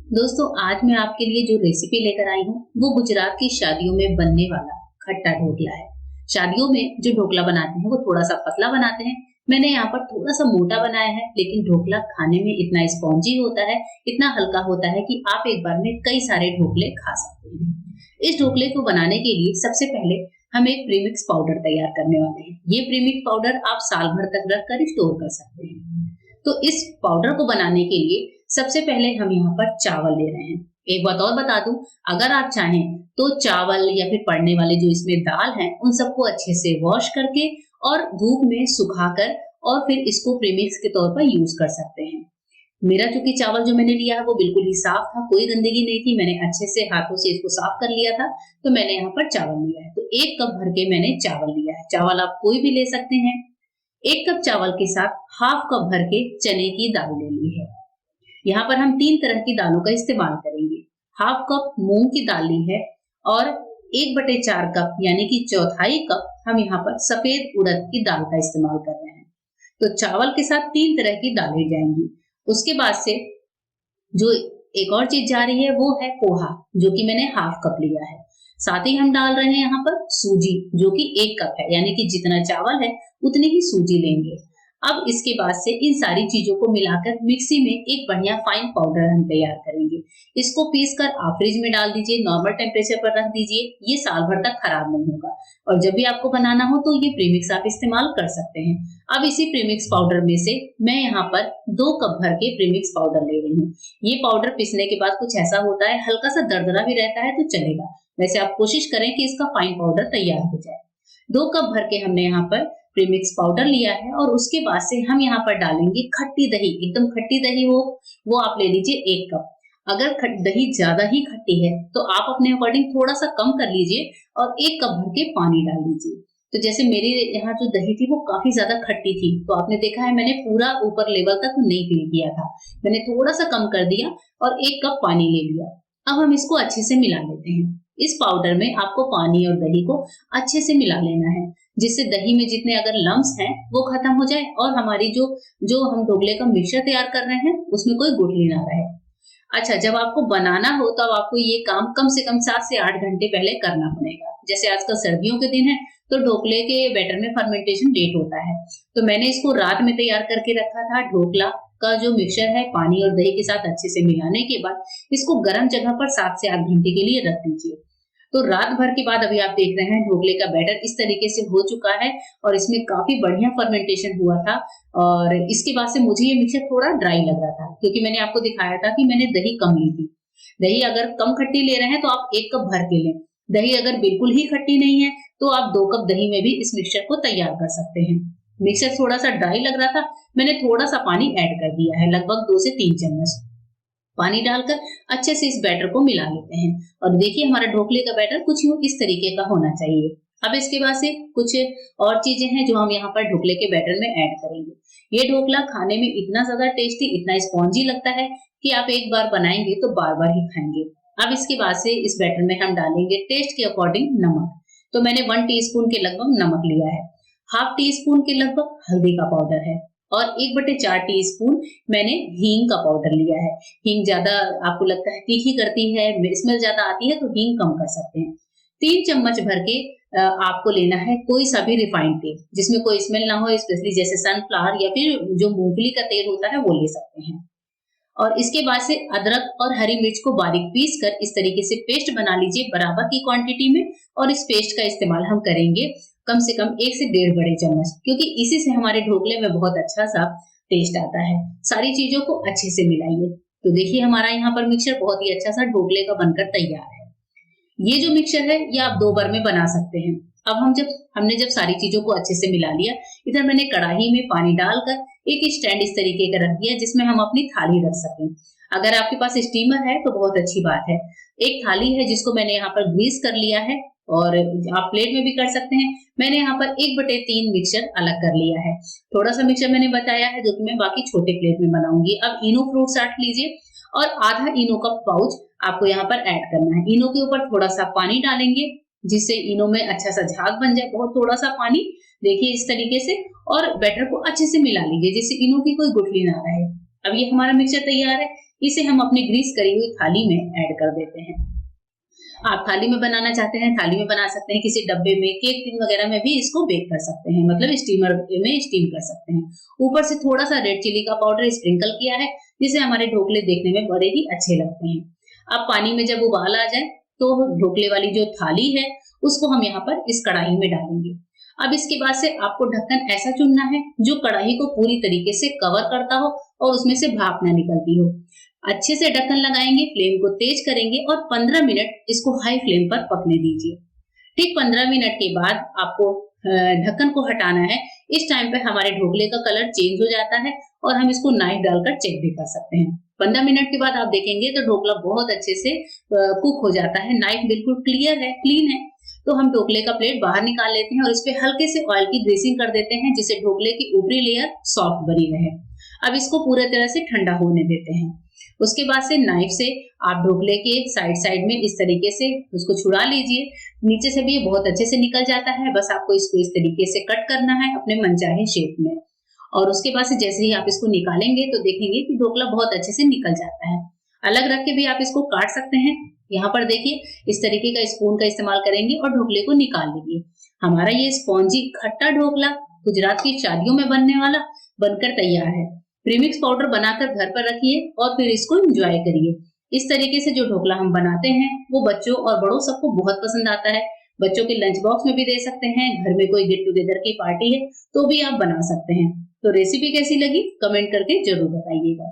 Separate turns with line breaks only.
दोस्तों आज मैं आपके लिए जो रेसिपी लेकर आई हूँ वो गुजरात की शादियों में बनने वाला खट्टा ढोकला है। शादियों में जो ढोकला बनाते हैं वो थोड़ा सा पतला बनाते हैं। मैंने यहाँ पर थोड़ा सा मोटा बनाया है, लेकिन ढोकला खाने में इतना स्पॉन्जी होता है, इतना हल्का होता है कि आप एक बार में कई सारे ढोकले खा सकते हैं। इस ढोकले को बनाने के लिए सबसे पहले हम एक प्रीमिक्स पाउडर तैयार करने वाले हैं। ये प्रीमिक्स पाउडर आप साल भर तक रखकर स्टोर कर सकते हैं। तो इस पाउडर को बनाने के लिए सबसे पहले हम यहाँ पर चावल ले रहे हैं। एक बात और बता दूं, अगर आप चाहें तो चावल या फिर पड़ने वाले जो इसमें दाल हैं उन सबको अच्छे से वॉश करके और धूप में सुखाकर और फिर इसको प्रीमिक्स के तौर पर यूज कर सकते हैं। मेरा चूंकि चावल जो मैंने लिया है वो बिल्कुल ही साफ था, कोई गंदगी नहीं थी, मैंने अच्छे से हाथों से इसको साफ कर लिया था। तो मैंने यहाँ पर चावल लिया है, तो 1 कप भर के मैंने चावल लिया है। चावल आप कोई भी ले सकते हैं। 1 कप चावल के साथ हाफ कप भर के चने की दाल ले ली है। यहाँ पर हम 3 तरह की दालों का इस्तेमाल करेंगे। हाफ कप मूंग की दाल ली है और 1/4 कप यानी कि चौथाई कप हम यहाँ पर सफेद उड़द की दाल का इस्तेमाल कर रहे हैं। तो चावल के साथ 3 तरह की दालें जाएंगी। उसके बाद से जो एक और चीज जा रही है वो है पोहा, जो कि मैंने हाफ कप लिया है। साथ ही हम डाल रहे हैं यहाँ पर सूजी, जो कि 1 कप है, यानी कि जितना चावल है उतनी ही सूजी लेंगे। अब इसके बाद से इन सारी चीजों को मिलाकर मिक्सी में एक बढ़िया फाइन पाउडर हम तैयार करेंगे। इसको पीसकर आप फ्रिज में डाल दीजिए, नॉर्मल टेम्परेचर पर रख दीजिए, ये साल भर तक खराब नहीं होगा। और जब भी आपको बनाना हो तो ये प्रीमिक्स आप इस्तेमाल कर सकते हैं। अब इसी प्रीमिक्स पाउडर में से मैं यहाँ पर 2 कप भर के प्रीमिक्स पाउडर ले रही हूँ। ये पाउडर पीसने के बाद कुछ ऐसा होता है, हल्का सा दरदरा भी रहता है तो चलेगा। वैसे आप कोशिश करें कि इसका फाइन पाउडर तैयार हो जाए। 2 कप भर के हमने यहाँ पर प्रीमिक्स पाउडर लिया है और उसके बाद से हम यहाँ पर डालेंगे खट्टी दही। एकदम खट्टी दही हो वो आप ले लीजिए 1 कप। अगर दही ज्यादा ही खट्टी है तो आप अपने अकॉर्डिंग थोड़ा सा कम कर लीजिए और 1 कप भर के पानी डाल लीजिए। तो जैसे मेरी यहाँ जो दही थी वो काफी ज्यादा खट्टी थी, तो आपने देखा है मैंने पूरा ऊपर लेवल तक नहीं फिल किया था, मैंने थोड़ा सा कम कर दिया और 1 कप पानी ले लिया। अब हम इसको अच्छे से मिला लेते हैं। इस पाउडर में आपको पानी और दही को अच्छे से मिला लेना है, जिससे दही में जितने अगर लम्स हैं वो खत्म हो जाए और हमारी जो जो हम ढोकले का मिक्सचर तैयार कर रहे हैं उसमें कोई गुठली ना रहे। अच्छा, जब आपको बनाना हो तब आपको ये काम कम से कम 7 से 8 घंटे पहले करना पड़ेगा। जैसे आजकल सर्दियों के दिन है तो ढोकले के बैटर में फर्मेंटेशन लेट होता है, तो मैंने इसको रात में तैयार करके रखा था। ढोकला का जो मिक्सचर है पानी और दही के साथ अच्छे से मिलाने के बाद इसको गर्म जगह पर 7 से 8 घंटे के लिए रख दीजिए। तो रात भर के बाद अभी आप देख रहे हैं ढोकले का बैटर इस तरीके से हो चुका है और इसमें काफी बढ़िया फर्मेंटेशन हुआ था। और इसके बाद से मुझे ये मिक्सचर थोड़ा ड्राई लग रहा था, क्योंकि मैंने आपको दिखाया था कि मैंने दही कम ली थी। दही अगर कम खट्टी ले रहे हैं तो आप 1 कप भर के लें। दही अगर बिल्कुल ही खट्टी नहीं है तो आप 2 कप दही में भी इस मिक्सचर को तैयार कर सकते हैं। मिक्सचर थोड़ा सा ड्राई लग रहा था, मैंने थोड़ा सा पानी ऐड कर दिया है, लगभग 2 से 3 चम्मच पानी डालकर अच्छे से इस बैटर को मिला लेते हैं। और देखिए हमारा ढोकले का बैटर कुछ यूं इस तरीके का होना चाहिए। अब इसके बाद से कुछ और चीजें हैं जो हम यहाँ पर ढोकले के बैटर में ऐड करेंगे। ये ढोकला खाने में इतना ज्यादा टेस्टी, इतना स्पॉन्जी लगता है कि आप एक बार बनाएंगे तो बार बार ही खाएंगे। अब इसके बाद से इस बैटर में हम डालेंगे टेस्ट के अकॉर्डिंग नमक। तो मैंने 1 टीस्पून के लगभग नमक लिया है, हाफ टी स्पून के लगभग हल्दी का पाउडर है और 1/4 टीस्पून मैंने हींग का पाउडर लिया है। हींग ज्यादा आपको लगता है तीखी करती है, स्मेल ज्यादा आती है, तो हींग कम कर सकते हैं। 3 चम्मच भर के आपको लेना है कोई सा भी रिफाइंड तेल जिसमें कोई स्मेल ना हो, स्पेशली जैसे सनफ्लावर या फिर जो मूंगफली का तेल होता है वो ले सकते हैं। और इसके बाद से अदरक और हरी मिर्च को बारीक पीस कर इस तरीके से पेस्ट बना लीजिए बराबर की क्वांटिटी में। और इस पेस्ट का इस्तेमाल हम करेंगे कम से कम 1 से 1.5 बड़े चम्मच, क्योंकि इसी से हमारे ढोकले में बहुत अच्छा सा टेस्ट आता है। सारी चीजों को अच्छे से मिलाइए। तो देखिए हमारा यहाँ पर मिक्सचर बहुत ही अच्छा सा ढोकले का बनकर तैयार है। ये जो मिक्सचर है ये आप 2 बार में बना सकते हैं। अब हमने जब सारी चीजों को अच्छे से मिला लिया, इधर मैंने कढ़ाई में पानी डालकर एक स्टैंड इस तरीके का रख दिया जिसमें हम अपनी थाली रख सकें। अगर आपके पास स्टीमर है तो बहुत अच्छी बात है। एक थाली है जिसको मैंने यहाँ पर ग्रीस कर लिया है और आप प्लेट में भी कर सकते हैं। मैंने यहाँ पर 1/3 मिक्सचर अलग कर लिया है। थोड़ा सा मिक्सचर मैंने बताया है जो कि मैं बाकी छोटे प्लेट में बनाऊंगी। अब इनो फ्रूट चाट लीजिए और आधा इनो का पाउच आपको यहाँ पर ऐड करना है। इनो के ऊपर थोड़ा सा पानी डालेंगे जिससे इनो में अच्छा सा झाग बन जाए, बहुत थोड़ा सा पानी, देखिए इस तरीके से, और बैटर को अच्छे से मिला लीजिए जिससे इनो की कोई गुठली ना रहे। अब ये हमारा मिक्सचर तैयार है। इसे हम अपनी ग्रीस करी हुई थाली में ऐड कर देते हैं। आप थाली में बनाना चाहते हैं, थाली में बना सकते हैं, किसी डब्बे में, केक टिन वगैरह में भी इसको बेक कर सकते हैं, मतलब स्टीमर में स्टीम कर सकते हैं। ऊपर से थोड़ा सा रेड चिली का पाउडर स्प्रिंकल किया है, जिससे हमारे ढोकले देखने में बड़े ही अच्छे लगते हैं। अब पानी में जब उबाल आ जाए तो ढोकले वाली जो थाली है उसको हम यहाँ पर इस कढ़ाई में डालेंगे। अब इसके बाद से आपको ढक्कन ऐसा चुनना है जो कढ़ाई को पूरी तरीके से कवर करता हो और उसमें से भाप ना निकलती हो। अच्छे से ढक्कन लगाएंगे, फ्लेम को तेज करेंगे और 15 मिनट इसको हाई फ्लेम पर पकने दीजिए। ठीक 15 मिनट के बाद आपको ढक्कन को हटाना है। इस टाइम पे हमारे ढोकले का कलर चेंज हो जाता है और हम इसको नाइफ डालकर चेक भी कर सकते हैं। 15 मिनट के बाद आप देखेंगे तो ढोकला बहुत अच्छे से कुक हो जाता है, नाइफ बिल्कुल क्लियर है, क्लीन है। तो हम ढोकले का प्लेट बाहर निकाल लेते हैं और इस पे हल्के से ऑयल की ग्रीसिंग कर देते हैं, जिससे ढोकले की ऊपरी लेयर सॉफ्ट बनी रहे। अब इसको पूरे तरह से ठंडा होने देते हैं। उसके बाद से नाइफ से आप ढोकले के साइड में इस तरीके से उसको छुड़ा लीजिए। नीचे से भी ये बहुत अच्छे से निकल जाता है, बस आपको इसको इस तरीके से कट करना है अपने मनचाहे शेप में। और उसके बाद से जैसे ही आप इसको निकालेंगे तो देखेंगे कि ढोकला बहुत अच्छे से निकल जाता है। अलग रख के भी आप इसको काट सकते हैं। यहाँ पर देखिए इस तरीके का स्पून का इस्तेमाल करेंगे और ढोकले को निकाल लीजिए। हमारा ये स्पॉन्जी खट्टा ढोकला गुजरात की शादियों में बनने वाला बनकर तैयार है। प्रीमिक्स पाउडर बनाकर घर पर रखिए और फिर इसको एंजॉय करिए। इस तरीके से जो ढोकला हम बनाते हैं वो बच्चों और बड़ों सबको बहुत पसंद आता है। बच्चों के लंच बॉक्स में भी दे सकते हैं, घर में कोई गेट टुगेदर की पार्टी है तो भी आप बना सकते हैं। तो रेसिपी कैसी लगी कमेंट करके जरूर बताइएगा।